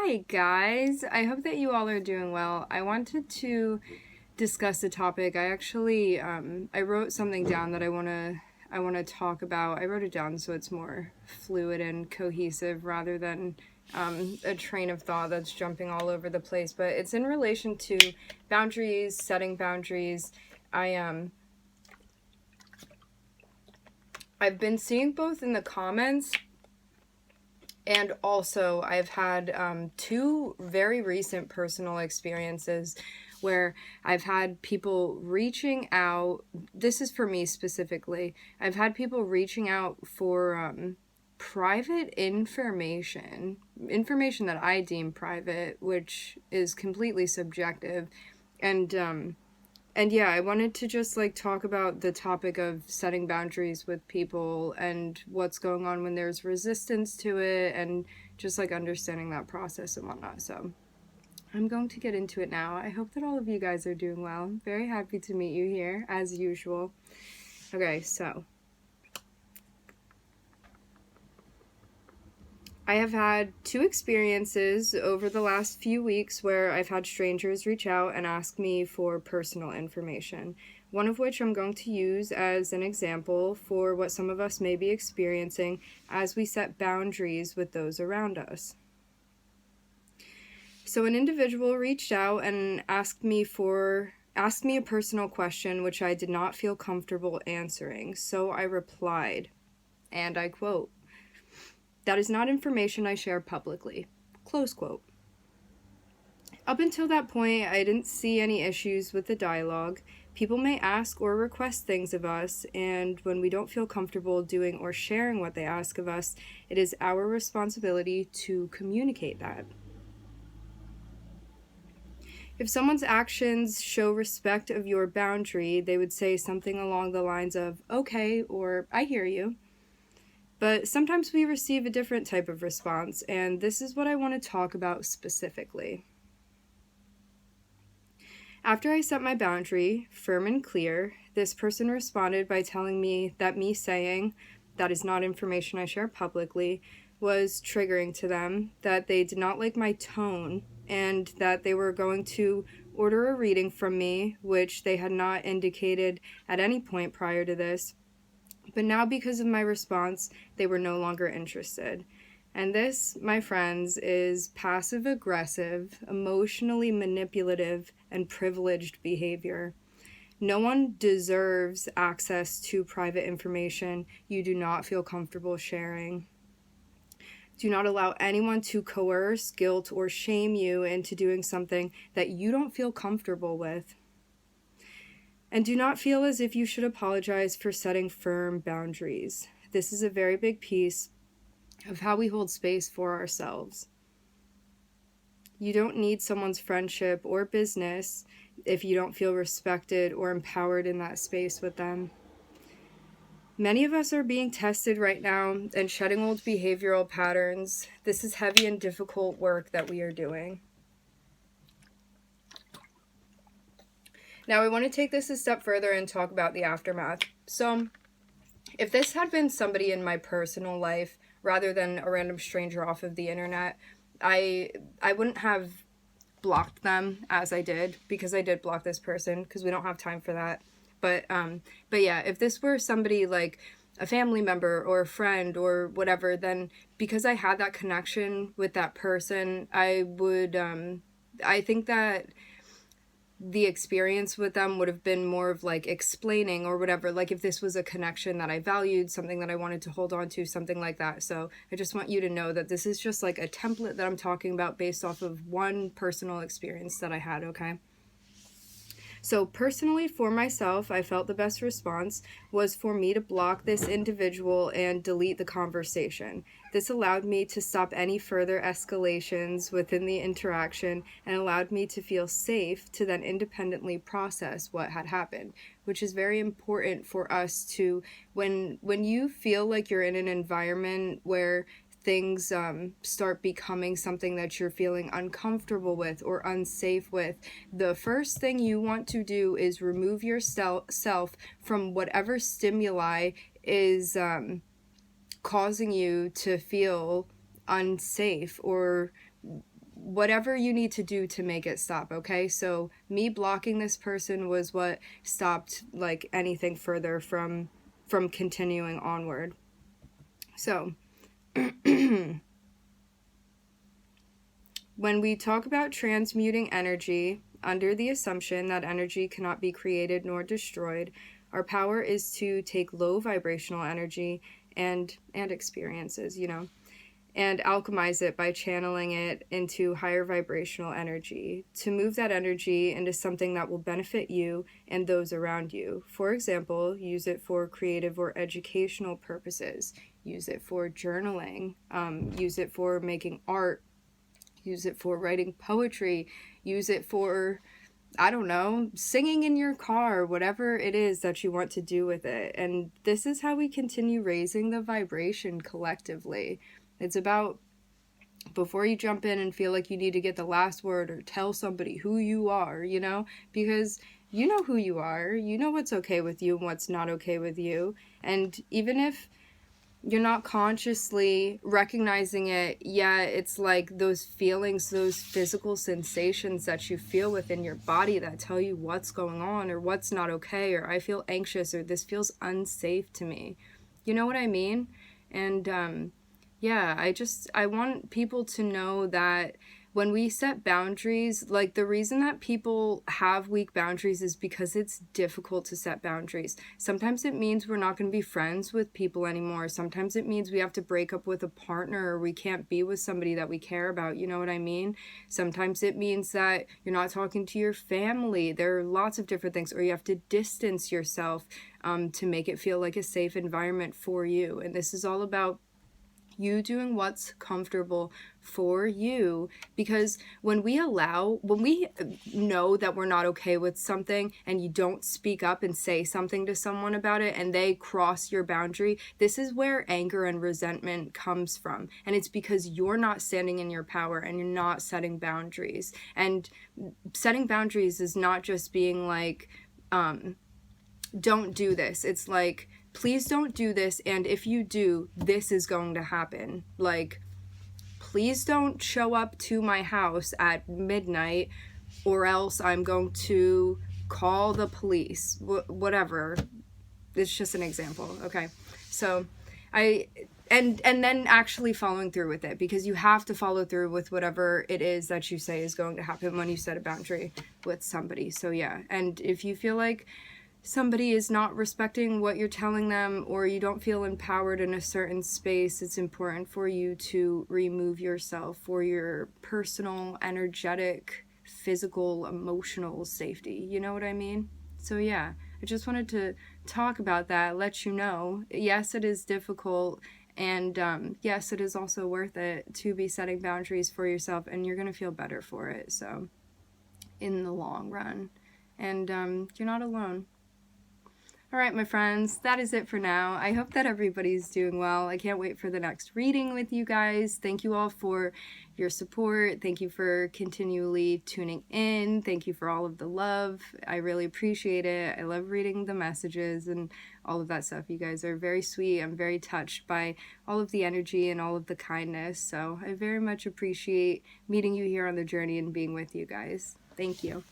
Hi guys, I hope that you all are doing well. I wanted to discuss a topic. I actually I wrote something down that I want to talk about. I wrote it down so it's more fluid and cohesive rather than a train of thought that's jumping all over the place. But it's in relation to boundaries, setting boundaries. I've been seeing both in the comments, and also I've had two very recent personal experiences where I've had people reaching out. This is for me specifically. I've had people reaching out for private information that I deem private, which is completely subjective. And yeah, I wanted to just like talk about the topic of setting boundaries with people and what's going on when there's resistance to it, and just like understanding that process and whatnot. So I'm going to get into it now. I hope that all of you guys are doing well. I'm very happy to meet you here as usual. Okay, so I have had two experiences over the last few weeks where I've had strangers reach out and ask me for personal information, one of which I'm going to use as an example for what some of us may be experiencing as we set boundaries with those around us. So an individual reached out and asked me a personal question which I did not feel comfortable answering, so I replied, and I quote, "That is not information I share publicly." Close quote. Up until that point, I didn't see any issues with the dialogue. People may ask or request things of us, and when we don't feel comfortable doing or sharing what they ask of us, it is our responsibility to communicate that. If someone's actions show respect of your boundary, they would say something along the lines of, "Okay," or "I hear you." But sometimes we receive a different type of response, and this is what I want to talk about specifically. After I set my boundary, firm and clear, this person responded by telling me that me saying, "That is not information I share publicly," was triggering to them, that they did not like my tone, and that they were going to order a reading from me, which they had not indicated at any point prior to this. But now, because of my response, they were no longer interested. And this, my friends, is passive-aggressive, emotionally manipulative, and privileged behavior. No one deserves access to private information you do not feel comfortable sharing. Do not allow anyone to coerce, guilt, or shame you into doing something that you don't feel comfortable with. And do not feel as if you should apologize for setting firm boundaries. This is a very big piece of how we hold space for ourselves. You don't need someone's friendship or business if you don't feel respected or empowered in that space with them. Many of us are being tested right now and shedding old behavioral patterns. This is heavy and difficult work that we are doing. Now, I want to take this a step further and talk about the aftermath. So, if this had been somebody in my personal life rather than a random stranger off of the internet, I wouldn't have blocked them as I did, because I did block this person because we don't have time for that. But yeah, if this were somebody like a family member or a friend or whatever, then because I had that connection with that person, I would I think that the experience with them would have been more of like explaining or whatever, like if this was a connection that I valued, something that I wanted to hold on to, something like that. So I just want you to know that this is just like a template that I'm talking about based off of one personal experience that I had, okay? So personally, for myself, I felt the best response was for me to block this individual and delete the conversation. This allowed me to stop any further escalations within the interaction and allowed me to feel safe to then independently process what had happened, which is very important for us to, when you feel like you're in an environment where things start becoming something that you're feeling uncomfortable with or unsafe with, the first thing you want to do is remove yourself from whatever stimuli is causing you to feel unsafe or whatever you need to do to make it stop, okay? So me blocking this person was what stopped like anything further from continuing onward. So when we talk about transmuting energy under the assumption that energy cannot be created nor destroyed, our power is to take low vibrational energy and experiences, you know, and alchemize it by channeling it into higher vibrational energy, to move that energy into something that will benefit you and those around you. For example, use it for creative or educational purposes, use it for journaling, use it for making art, use it for writing poetry, use it for, I don't know, singing in your car, whatever it is that you want to do with it. And this is how we continue raising the vibration collectively. It's about, before you jump in and feel like you need to get the last word or tell somebody who you are, you know, because you know who you are, you know what's okay with you and what's not okay with you. And even if you're not consciously recognizing it yet, it's like those feelings, those physical sensations that you feel within your body that tell you what's going on or what's not okay, or I feel anxious, or this feels unsafe to me. You know what I mean? And yeah, I want people to know that when we set boundaries, like the reason that people have weak boundaries is because it's difficult to set boundaries. Sometimes it means we're not going to be friends with people anymore. Sometimes it means we have to break up with a partner, or we can't be with somebody that we care about. You know what I mean? Sometimes it means that you're not talking to your family. There are lots of different things, or you have to distance yourself to make it feel like a safe environment for you. And this is all about you doing what's comfortable for you, because when we know that we're not okay with something and you don't speak up and say something to someone about it and they cross your boundary, this is where anger and resentment comes from. And it's because you're not standing in your power and you're not setting boundaries. And setting boundaries is not just being like, don't do this. It's like, please don't do this, and if you do, this is going to happen. Like, please don't show up to my house at midnight, or else I'm going to call the police. Whatever. It's just an example, okay? So, and then actually following through with it, because you have to follow through with whatever it is that you say is going to happen when you set a boundary with somebody. So yeah, and if you feel like somebody is not respecting what you're telling them, or you don't feel empowered in a certain space, it's important for you to remove yourself for your personal, energetic, physical, emotional safety. You know what I mean? So yeah, I just wanted to talk about that, let you know. Yes, it is difficult, and yes, it is also worth it to be setting boundaries for yourself, and you're going to feel better for it, so, in the long run. And you're not alone. All right, my friends, that is it for now. I hope that everybody's doing well. I can't wait for the next reading with you guys. Thank you all for your support. Thank you for continually tuning in. Thank you for all of the love. I really appreciate it. I love reading the messages and all of that stuff. You guys are very sweet. I'm very touched by all of the energy and all of the kindness. So I very much appreciate meeting you here on the journey and being with you guys. Thank you.